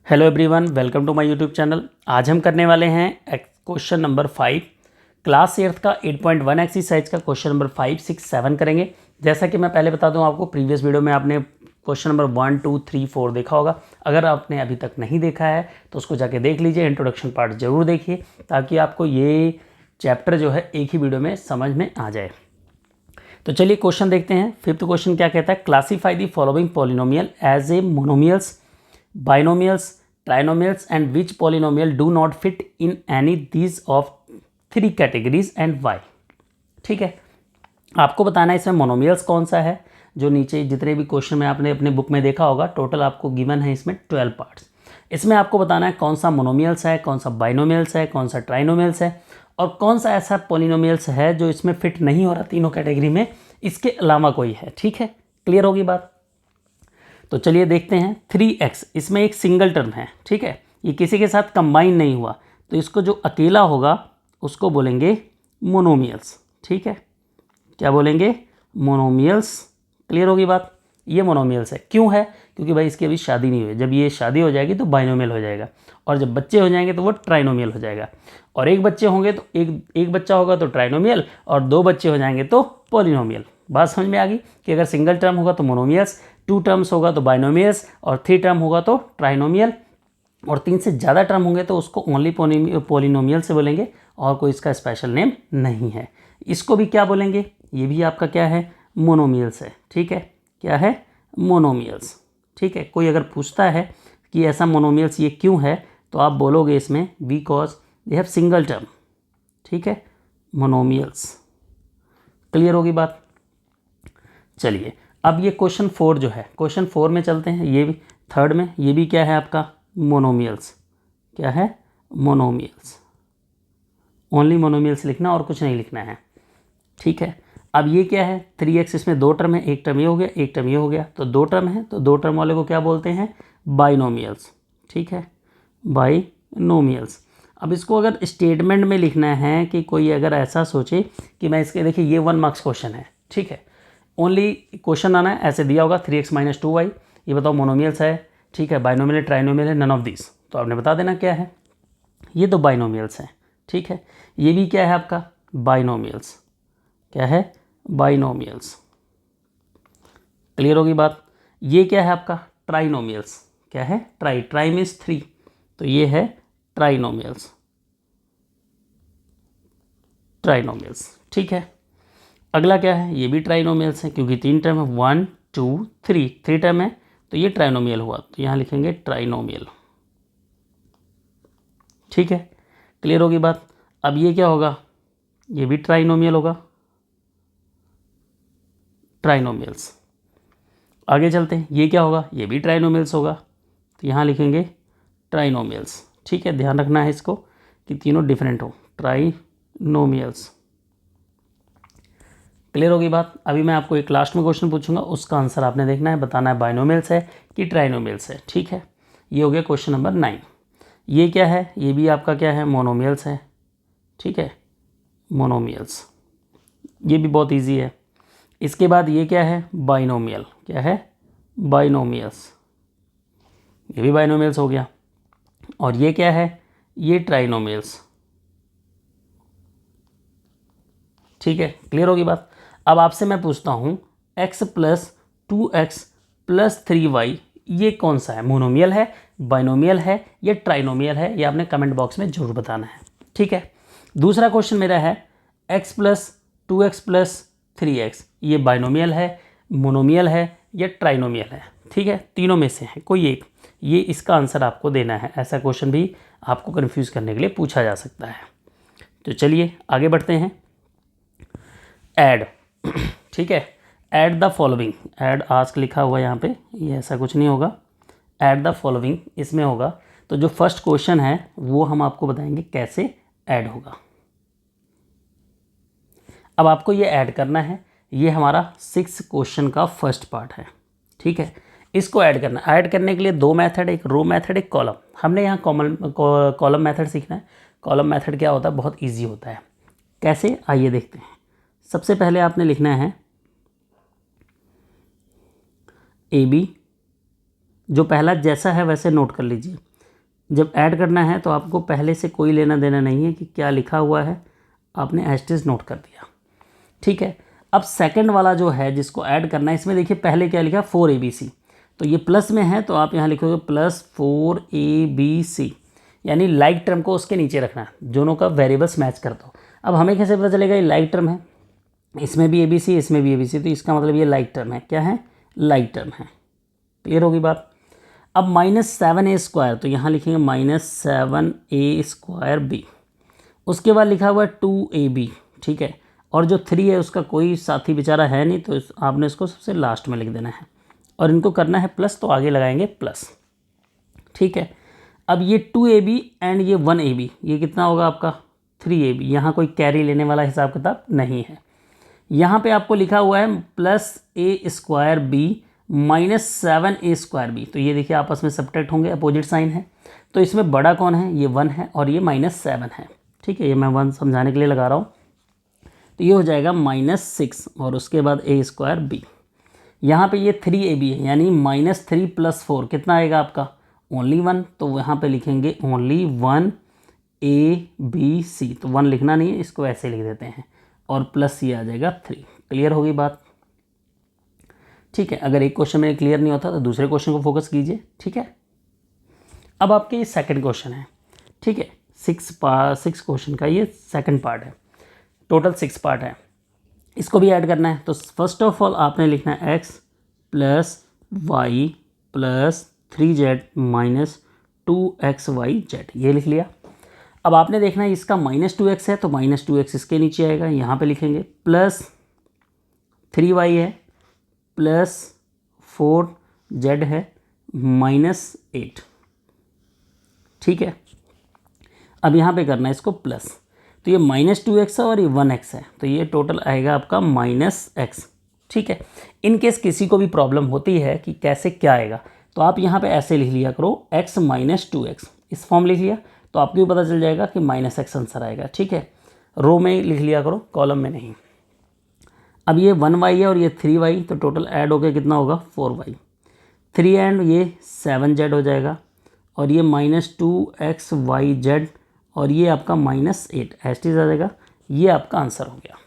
Hello everyone, welcome to my YouTube channel. आज हम करने वाले हैं क्वेश्चन नंबर 5 क्लास 8th का 8.1 एक्सरसाइज का क्वेश्चन नंबर 5, 6, 7 करेंगे। जैसा कि मैं पहले बता दूं आपको, प्रीवियस वीडियो में आपने क्वेश्चन नंबर 1, 2, 3, 4 देखा होगा। अगर आपने अभी तक नहीं देखा है तो उसको जाके देख लीजिए, इंट्रोडक्शन पार्ट जरूर देखिए ताकि आपको ये चैप्टर जो है एक ही वीडियो में समझ में आ जाए। तो चलिए क्वेश्चन देखते हैं। 5th क्वेश्चन क्या कहता है, classify the following polynomial as a monomials, binomials, trinomials and which polynomial do not fit in any these of 3 categories and why। ठीक है, आपको बताना है इसमें मोनोमियल्स कौन सा है। जो नीचे जितने भी क्वेश्चन में आपने अपने बुक में देखा होगा, टोटल आपको गिवन है इसमें 12 पार्ट्स। इसमें आपको बताना है कौन सा मोनोमियल्स है, कौन सा बाइनोमियल्स है, कौन सा ट्राइनोमियल्स है और कौन सा ऐसा पॉलिनोमियल्स है जो इसमें फिट नहीं हो रहा तीनों कैटेगरी में, इसके अलावा कोई है। ठीक है, क्लियर होगी बात। तो चलिए देखते हैं। 3x इसमें एक सिंगल टर्म है, ठीक है, ये किसी के साथ कंबाइन नहीं हुआ, तो इसको जो अकेला होगा उसको बोलेंगे मोनोमियल्स। ठीक है, क्या बोलेंगे? मोनोमियल्स। क्लियर होगी बात। ये मोनोमियल्स है। क्यों है? क्योंकि भाई इसकी अभी शादी नहीं हुई। जब ये शादी हो जाएगी तो बाइनोमियल हो जाएगा, और जब बच्चे हो जाएंगे तो वो ट्राइनोमियल हो जाएगा, और एक बच्चे होंगे तो एक बच्चा होगा तो ट्राइनोमियल, और 2 बच्चे हो जाएंगे तो पॉलिनोमियल। बात समझ में आ गई कि अगर सिंगल टर्म होगा तो मोनोमियल्स, 2 टर्म्स होगा तो बाइनोमियल्स, और 3 टर्म होगा तो ट्राइनोमियल, और 3 से ज़्यादा टर्म होंगे तो उसको ओनली पॉलिनोमियल से बोलेंगे, और कोई इसका स्पेशल नेम नहीं है। इसको भी क्या बोलेंगे? ये भी आपका क्या है? मोनोमियल्स है। ठीक है, क्या है? मोनोमियल्स। ठीक है, कोई अगर पूछता है कि ऐसा मोनोमियल्स ये क्यों है, तो आप बोलोगे इसमें because they have single term. ठीक है, मोनोमियल्स। क्लियर होगी बात। चलिए अब ये क्वेश्चन 4 जो है, क्वेश्चन 4 में चलते हैं। ये भी थर्ड में, ये भी क्या है आपका? मोनोमियल्स। क्या है? मोनोमियल्स। ओनली मोनोमियल्स लिखना और कुछ नहीं लिखना है। ठीक है, अब ये क्या है? 3x, इसमें 2 टर्म है, एक टर्म ये हो गया, एक टर्म ये हो गया, तो 2 टर्म है, तो 2 टर्म वाले को क्या बोलते हैं? बाइनोमियल्स। ठीक है, बाइनोमियल्स। अब इसको अगर स्टेटमेंट में लिखना है कि कोई अगर ऐसा सोचे कि मैं इसके, देखिए ये 1 मार्क्स क्वेश्चन है। ठीक है, ओनली क्वेश्चन आना है, ऐसे दिया होगा 3x - 2y, ये बताओ मोनोमियल्स है। ठीक है, बाइनोमियल है, ट्राइनोमियल है, नन ऑफ दिस, तो आपने बता देना क्या है। ये तो बाइनोमियल्स हैं। ठीक है, ये भी क्या है आपका? बाइनोमियल्स। क्या है? बाइनोमियल्स। क्लियर होगी बात। ये क्या है आपका? ट्राइनोमियल्स। क्या है? ट्राई मीन्स 3, तो ये है ट्राइनोमियल्स। ट्राइनोमियल्स। ठीक है, अगला क्या है? ये भी ट्राइनोमियल्स है, क्योंकि 3 टर्म है, 1, 2, 3 टर्म है, तो ये ट्राइनोमियल हुआ, तो यहाँ लिखेंगे ट्राइनोमियल। ठीक है, क्लियर होगी बात। अब ये क्या होगा? ये भी ट्राइनोमियल होगा, ट्राइनोमियल्स। आगे चलते हैं, ये क्या होगा? ये भी ट्राइनोमियल्स होगा, तो यहाँ लिखेंगे ट्राइनोमियल्स। ठीक है, ध्यान रखना है इसको कि तीनों डिफरेंट हो, ट्राइनोमियल्स। क्लियर होगी बात। अभी मैं आपको एक लास्ट में क्वेश्चन पूछूंगा, उसका आंसर आपने देखना है, बताना है बाइनोमियल्स है कि ट्राइनोमियल्स है। ठीक है, ये हो गया क्वेश्चन नंबर 9। ये क्या है? ये भी आपका क्या है? मोनोमियल्स है। ठीक है, मोनोमियल्स। ये भी बहुत इजी है। इसके बाद ये क्या है? बाइनोमियल। क्या है? बाइनोमियल्स। ये भी बाइनोमियल्स हो गया। और ये क्या है? ये ट्राइनोमियल्स। ठीक है, क्लियर होगी बात। अब आपसे मैं पूछता हूँ, x + 2x + 3y ये कौन सा है? मोनोमियल है, बाइनोमियल है, या ट्राइनोमियल है? ये आपने कमेंट बॉक्स में जरूर बताना है। ठीक है, दूसरा क्वेश्चन मेरा है, x + 2x + 3x ये बाइनोमियल है, मोनोमियल है, या ट्राइनोमियल है? ठीक है, तीनों में से है कोई एक, ये इसका आंसर आपको देना है। ऐसा क्वेश्चन भी आपको कन्फ्यूज़ करने के लिए पूछा जा सकता है। तो चलिए आगे बढ़ते हैं। ऐड। ठीक है, add the following. Add ask लिखा हुआ है यहाँ पे, ये ऐसा कुछ नहीं होगा, ऐड द फॉलोइंग इसमें होगा। तो जो फर्स्ट क्वेश्चन है वो हम आपको बताएंगे कैसे ऐड होगा। अब आपको ये ऐड करना है, ये हमारा 6 क्वेश्चन का फर्स्ट पार्ट है। ठीक है, इसको ऐड करना, ऐड करने के लिए 2 मेथड, एक रो मेथड, एक कॉलम। हमने यहाँ कॉलम मेथड सीखना है। कॉलम मेथड क्या होता है? बहुत ईजी होता है। कैसे? आइए देखते हैं। सबसे पहले आपने लिखना है AB, जो पहला जैसा है वैसे नोट कर लीजिए। जब ऐड करना है तो आपको पहले से कोई लेना देना नहीं है कि क्या लिखा हुआ है, आपने एस्टेज नोट कर दिया। ठीक है, अब सेकंड वाला जो है जिसको ऐड करना है, इसमें देखिए पहले क्या लिखा 4ABC, तो ये प्लस में है तो आप यहाँ लिखोगे प्लस 4ABC, यानी लाइक टर्म को उसके नीचे रखना है, दोनों का वेरिएबल्स मैच कर दो। अब हमें कैसे पता चलेगा ये लाइक टर्म है, इसमें भी ABC इसमें भी ABC, तो इसका मतलब ये लाइक टर्म है। क्या है? लाइक टर्म है। क्लियर होगी बात। अब -7A², तो यहाँ लिखेंगे -7A²B, उसके बाद लिखा हुआ है 2AB। ठीक है, और जो 3 है उसका कोई साथी बेचारा है नहीं, तो आपने इसको सबसे लास्ट में लिख देना है, और इनको करना है प्लस, तो आगे लगाएंगे प्लस। ठीक है, अब ये 2AB एंड ये 1AB, ये कितना होगा आपका 3AB। यहाँ कोई कैरी लेने वाला हिसाब किताब नहीं है। यहाँ पे आपको लिखा हुआ है +A²B -7A²B, तो ये देखिए आपस में सब्ट्रैक्ट होंगे, अपोजिट साइन है, तो इसमें बड़ा कौन है? ये 1 है और ये -7 है। ठीक है, ये मैं 1 समझाने के लिए लगा रहा हूँ। तो ये हो जाएगा -6 और उसके बाद A²B। यहाँ पे ये 3AB है, यानी -3 + 4 कितना आएगा आपका? ओनली 1, तो यहाँ पे लिखेंगे ओनली 1ABC, तो 1 लिखना नहीं है, इसको ऐसे लिख देते हैं, और प्लस ये आ जाएगा 3। क्लियर होगी बात। ठीक है, अगर एक क्वेश्चन में क्लियर नहीं होता तो दूसरे क्वेश्चन को फोकस कीजिए। ठीक है, अब आपके ये सेकंड क्वेश्चन है। ठीक है, 6 क्वेश्चन का ये सेकंड पार्ट है, टोटल 6 पार्ट है, इसको भी ऐड करना है। तो फर्स्ट ऑफ ऑल आपने लिखना है x + y + 3z - 2xyz, ये लिख लिया। अब आपने देखना है इसका -2x है, तो -2x इसके नीचे आएगा, यहाँ पे लिखेंगे, प्लस 3y है, प्लस 4z है, -8। ठीक है, अब यहाँ पे करना है इसको प्लस, तो ये -2x है और ये 1x है, तो ये टोटल आएगा आपका -x। ठीक है, इन केस किसी को भी प्रॉब्लम होती है कि कैसे क्या आएगा, तो आप यहाँ पे ऐसे लिख लिया करो x - 2x, इस फॉर्म लिख लिया तो आपको भी पता चल जाएगा कि -x आंसर आएगा। ठीक है, रो में लिख लिया करो, कॉलम में नहीं। अब ये 1y है और ये 3y, तो टोटल ऐड हो गया कितना होगा 4y, 3 एंड ये 7z हो जाएगा, और ये -2xyz, और ये आपका -8 एस्टीज आ जाएगा। ये आपका आंसर हो गया।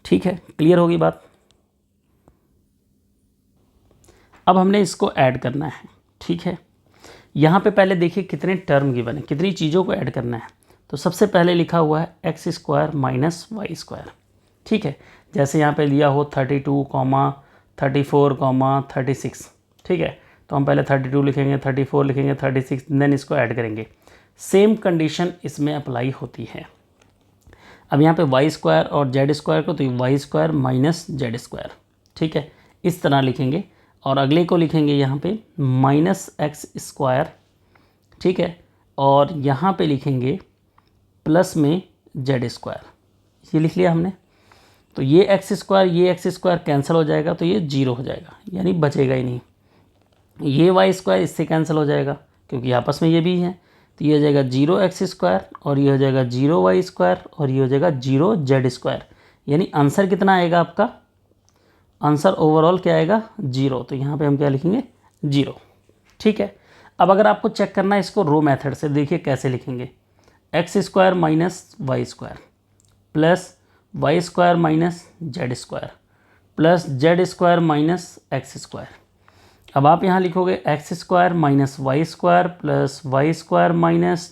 ठीक है, क्लियर होगी बात। अब हमने इसको ऐड करना है। ठीक है, यहाँ पे पहले देखिए कितने टर्म गिवन है, कितनी चीज़ों को ऐड करना है। तो सबसे पहले लिखा हुआ है x² - y²। ठीक है, जैसे यहाँ पे लिया हो 32, 34, 36। ठीक है, तो हम पहले 32 लिखेंगे, 34 लिखेंगे, 36, देन इसको ऐड करेंगे। सेम कंडीशन इसमें अप्लाई होती है। अब यहाँ पे y² और z² को, तो y² - z²। ठीक है, इस तरह लिखेंगे, और अगले को लिखेंगे यहाँ पे -x²। ठीक है, और यहाँ पे लिखेंगे प्लस में z², ये लिख लिया हमने। तो ये x² कैंसिल हो जाएगा, तो ये 0 हो जाएगा, यानी बचेगा ही नहीं। ये y² इससे कैंसिल हो जाएगा क्योंकि आपस में ये भी है, तो ये हो जाएगा 0x², और ये हो जाएगा 0y², और ये हो जाएगा 0z², यानी आंसर कितना आएगा आपका? आंसर ओवरऑल क्या आएगा? 0। तो यहाँ पे हम क्या लिखेंगे? 0। ठीक है, अब अगर आपको चेक करना है इसको रो मेथड से, देखिए कैसे लिखेंगे। x² - y² plus y² - z² plus z² - x²। अब आप यहाँ लिखोगे x² - y² plus y² -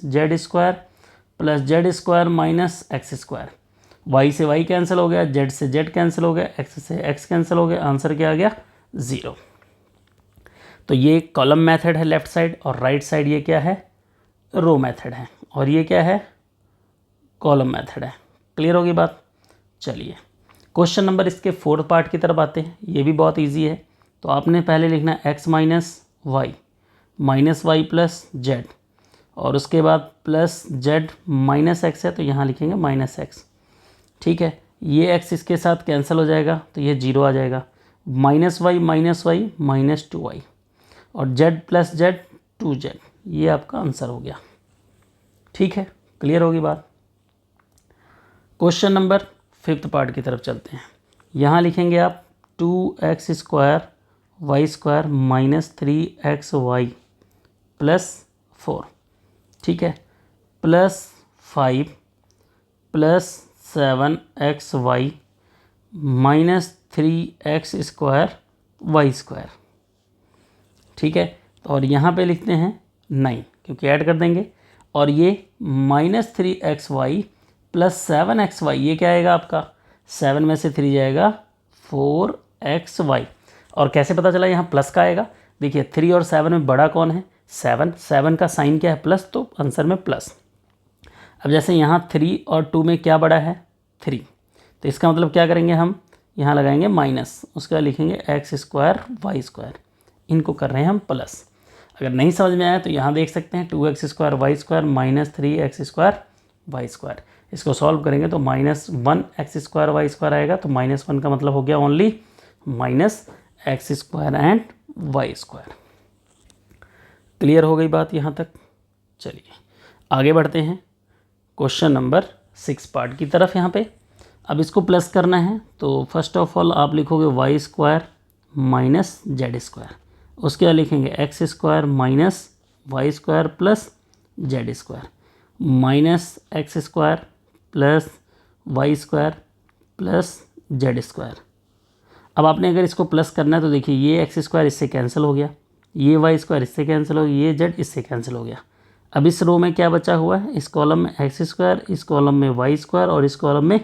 z² plus z² - x²। y से y कैंसिल हो गया, z से z कैंसिल हो गया, x से x कैंसिल हो गया, आंसर क्या आ गया? 0। तो ये कॉलम मेथड है लेफ्ट साइड, और राइट साइड ये क्या है? रो मेथड है, और ये क्या है? कॉलम मेथड है। क्लियर होगी बात। चलिए क्वेश्चन नंबर इसके 4th पार्ट की तरफ आते हैं। ये भी बहुत इजी है। तो आपने पहले लिखना है x - y -y plus z, और उसके बाद प्लस z -x है, तो यहाँ लिखेंगे -x। ठीक है, ये x इसके साथ कैंसिल हो जाएगा, तो ये 0 आ जाएगा। -y -2y, और z प्लस z 2z, ये आपका आंसर हो गया। ठीक है, क्लियर होगी बात। क्वेश्चन नंबर 5th पार्ट की तरफ चलते हैं। यहाँ लिखेंगे आप 2x² y² - 3xy + 4। ठीक है, +5 +7xy -3x² y²। ठीक है, और यहाँ पे लिखते हैं 9 क्योंकि ऐड कर देंगे। और ये -3xy +7xy, ये क्या आएगा आपका, 7 में से 3 जाएगा 4xy। और कैसे पता चला यहाँ प्लस का आएगा, देखिए 3 और 7 में बड़ा कौन है, 7। 7 का साइन क्या है, प्लस, तो आंसर में प्लस। अब जैसे यहाँ 3 और 2 में क्या बड़ा है, 3, तो इसका मतलब क्या करेंगे हम, यहाँ लगाएंगे माइनस, उसके बाद लिखेंगे x² y²। इनको कर रहे हैं हम प्लस। अगर नहीं समझ में आया तो यहाँ देख सकते हैं 2x² y² -3x² y²। इसको सॉल्व करेंगे तो -1x² y² आएगा, तो -1 का मतलब हो गया only -x² and y²। Clear हो गई बात यहाँ तक। चलिए आगे बढ़ते हैं क्वेश्चन नंबर 6 पार्ट की तरफ। यहाँ पे अब इसको प्लस करना है, तो फर्स्ट ऑफ ऑल आप लिखोगे y² -z²। उसके बाद लिखेंगे x² - y² + z² -x² + y² + z²। अब आपने अगर इसको प्लस करना है तो देखिए ये x² इससे कैंसिल हो गया, ये y² इससे कैंसिल हो गया, ये z इससे कैंसिल हो गया। अब इस रो में क्या बचा हुआ है, इस कॉलम में x², इस कॉलम में y² और इस कॉलम में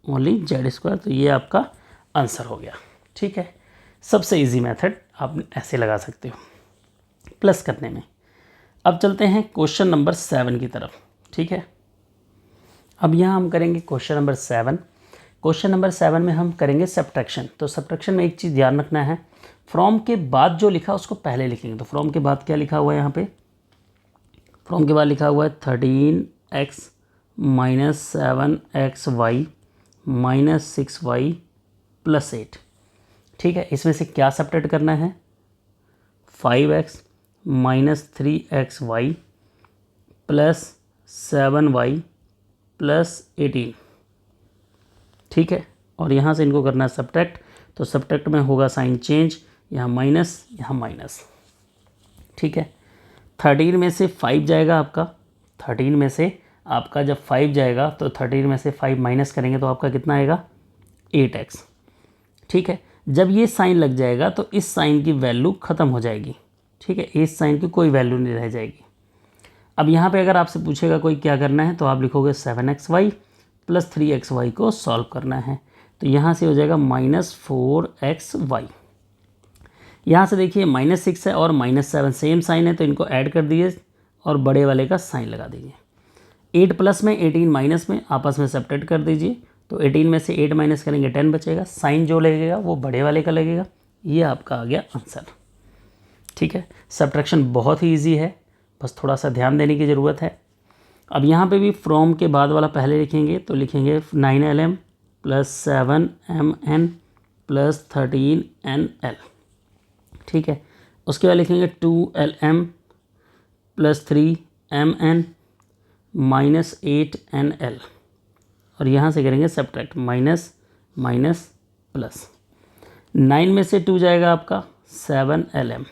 ओनली z²। तो ये आपका आंसर हो गया। ठीक है, सबसे इजी मेथड आप ऐसे लगा सकते हो प्लस करने में। अब चलते हैं क्वेश्चन नंबर 7 की तरफ। ठीक है, अब यहाँ हम करेंगे क्वेश्चन नंबर 7। क्वेश्चन नंबर 7 में हम करेंगे सब्ट्रैक्शन। तो सब्ट्रैक्शन में एक चीज़ ध्यान रखना है, फ्रॉम के बाद जो लिखा उसको पहले लिखेंगे। तो फ्रॉम के बाद क्या लिखा हुआ है यहाँ पे, फ्रॉम के बाद लिखा हुआ है 13x - 7xy - 6y + 8। ठीक है, इसमें से क्या सब्ट्रैक्ट करना है, 5x - 3xy + 7y + 18। ठीक है, और यहाँ से इनको करना है सब्ट्रैक्ट। तो सब्ट्रैक्ट में होगा साइन चेंज, यहाँ माइनस, यहाँ माइनस। ठीक है, 13 में से 5 जाएगा आपका, 13 में से आपका जब 5 जाएगा तो 13 में से 5 माइनस करेंगे तो आपका कितना आएगा, 8x। ठीक है, जब ये साइन लग जाएगा तो इस साइन की वैल्यू ख़त्म हो जाएगी। ठीक है, इस साइन की कोई वैल्यू नहीं रह जाएगी। अब यहाँ पे अगर आपसे पूछेगा कोई क्या करना है तो आप लिखोगे 7xy + 3xy को सॉल्व करना है। तो यहाँ से हो जाएगा -4xy। यहाँ से देखिए -6 है और -7 सेम साइन है, तो इनको ऐड कर दीजिए और बड़े वाले का साइन लगा दीजिए। 8 प्लस में 18 माइनस में आपस में सब्ट्रैक्ट कर दीजिए। तो 18 में से 8 माइनस करेंगे 10 बचेगा, साइन जो लगेगा वो बड़े वाले का लगेगा। ये आपका आ गया आंसर। ठीक है, सब्ट्रैक्शन बहुत ही ईजी है, बस थोड़ा सा ध्यान देने की ज़रूरत है। अब यहाँ पे भी फ्रॉम के बाद वाला पहले लिखेंगे, तो लिखेंगे 9lm + 7mn + 13nl। ठीक है, उसके बाद लिखेंगे 2lm + 3mn - 8nl। और यहाँ से करेंगे सब्ट्रैक्ट, माइनस माइनस प्लस। 9 में से 2 जाएगा आपका 7lm,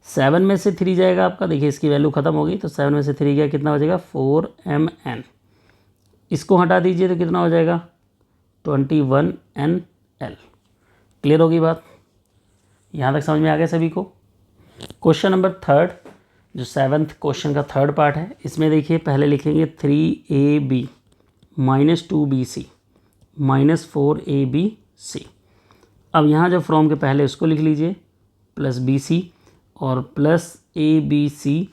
7 में से 3 जाएगा आपका, देखिए इसकी वैल्यू ख़त्म हो गई, तो 7 में से 3 गया, कितना हो जाएगा 4mn। इसको हटा दीजिए तो कितना हो जाएगा 21nl। क्लियर होगी बात, यहाँ तक समझ में आ गया सभी को। क्वेश्चन नंबर 3, जो 7th क्वेश्चन का 3rd पार्ट है, इसमें देखिए पहले लिखेंगे 3ab - 2bc - 4abc। अब यहाँ जो फ्रॉम के पहले उसको लिख लीजिए +bc और +abc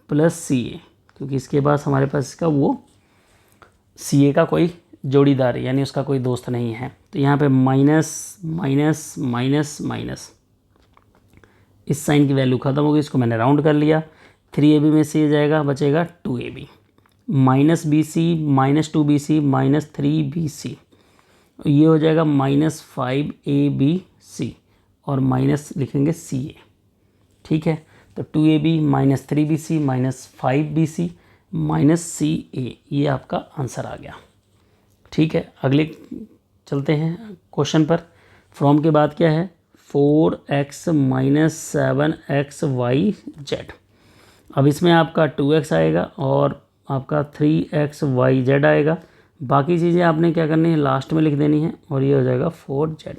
+ca, क्योंकि इसके पास हमारे पास इसका वो ca का कोई जोड़ीदार है, यानी उसका कोई दोस्त नहीं है। तो यहाँ पे माइनस माइनस माइनस माइनस, इस साइन की वैल्यू ख़त्म हो गई, इसको मैंने राउंड कर लिया। 3ab में से ये जाएगा, बचेगा 2ab -bc - 2bc - 3bc, ये हो जाएगा -5abc और माइनस लिखेंगे ca। ठीक है, तो 2ab - 3bc - 5bc - ca, ये आपका आंसर आ गया। ठीक है, अगले चलते हैं क्वेश्चन पर। फ्रॉम के बाद क्या है, 4x - 7xyz। अब इसमें आपका 2x आएगा और आपका 3xyz आएगा। बाकी चीज़ें आपने क्या करनी है, लास्ट में लिख देनी है और ये हो जाएगा 4z।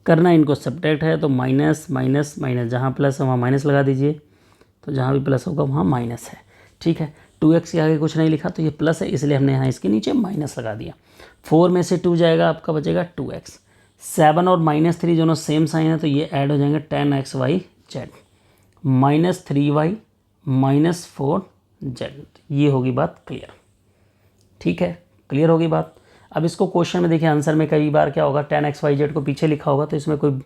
करना इनको सब्ट्रैक्ट है तो माइनस माइनस माइनस, जहाँ प्लस है वहाँ माइनस लगा दीजिए, तो जहाँ भी प्लस होगा वहाँ माइनस है। ठीक है, 2x के आगे कुछ नहीं लिखा तो ये प्लस है, इसलिए हमने यहाँ इसके नीचे माइनस लगा दिया। 4 में से 2 जाएगा, आपका बचेगा 2x। 7 और -3 दोनों सेम साइन है तो ये ऐड हो जाएंगे 10xyz -3y -4z। ये होगी बात क्लियर। ठीक है, क्लियर होगी बात। अब इसको क्वेश्चन में देखिए, आंसर में कई बार क्या होगा, 10xyz को पीछे लिखा होगा, तो इसमें कोई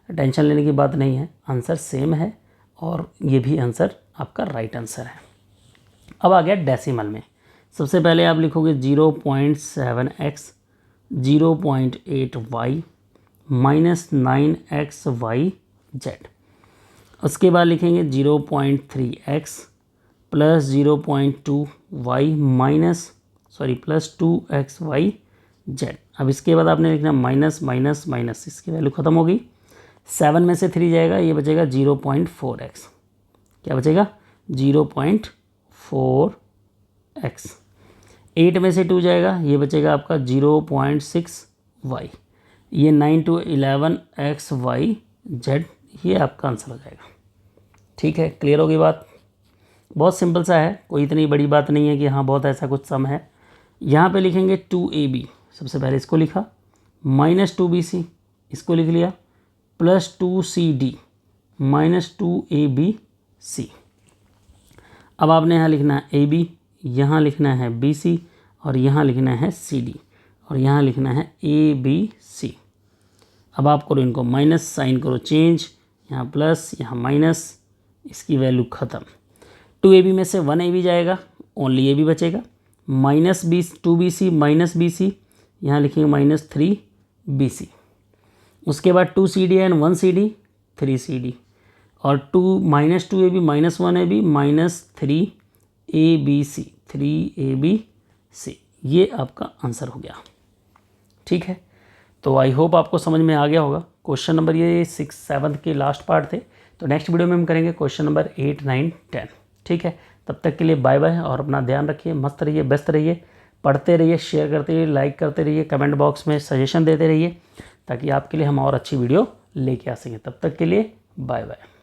टेंशन लेने की बात नहीं है, आंसर सेम है और ये भी आंसर आपका राइट आंसर है। अब आ गया डेसिमल में। सबसे पहले आप लिखोगे 0.7x 0.8y -9xyz। उसके बाद लिखेंगे 0.3x plus 0.2y plus 2xyz। अब इसके बाद आपने लिखना माइनस माइनस माइनस, इसकी वैल्यू ख़त्म होगी। 7 में से 3 जाएगा, ये बचेगा 0.4x। क्या बचेगा, 0.4x। 8 में से 2 जाएगा, ये बचेगा आपका 0.6y। ये 9 to 11xyz, ये आपका आंसर हो जाएगा। ठीक है, क्लियर होगी बात। बहुत सिंपल सा है, कोई इतनी बड़ी बात नहीं है कि हाँ बहुत ऐसा कुछ सम है। यहाँ पे लिखेंगे 2ab, सबसे पहले इसको लिखा, -2bc इसको लिख लिया, प्लस 2cd -2abc। अब आपने यहाँ लिखना है ab, यहाँ लिखना है bc और यहाँ लिखना है cd और यहाँ लिखना है abc। अब आप करो इनको माइनस साइन करो चेंज, यहाँ प्लस यहाँ माइनस, इसकी वैल्यू ख़त्म। 2ab में से 1ab जाएगा, ओनली ab बचेगा, -2bc -bc, यहाँ लिखेंगे -3bc। उसके बाद 2cd एंड 1cd 3cd और -2ab -1ab -3abc 3abc। ये आपका आंसर हो गया। ठीक है, तो आई होप आपको समझ में आ गया होगा। क्वेश्चन नंबर ये 6, 7 के लास्ट पार्ट थे। तो नेक्स्ट वीडियो में हम करेंगे क्वेश्चन नंबर 8, 9, 10। ठीक है, तब तक के लिए बाय बाय और अपना ध्यान रखिए, मस्त रहिए, व्यस्त रहिए, पढ़ते रहिए, शेयर करते रहिए, लाइक करते रहिए, कमेंट बॉक्स में सजेशन देते रहिए, ताकि आपके लिए हम और अच्छी वीडियो लेके आ सकें। तब तक के लिए बाय बाय।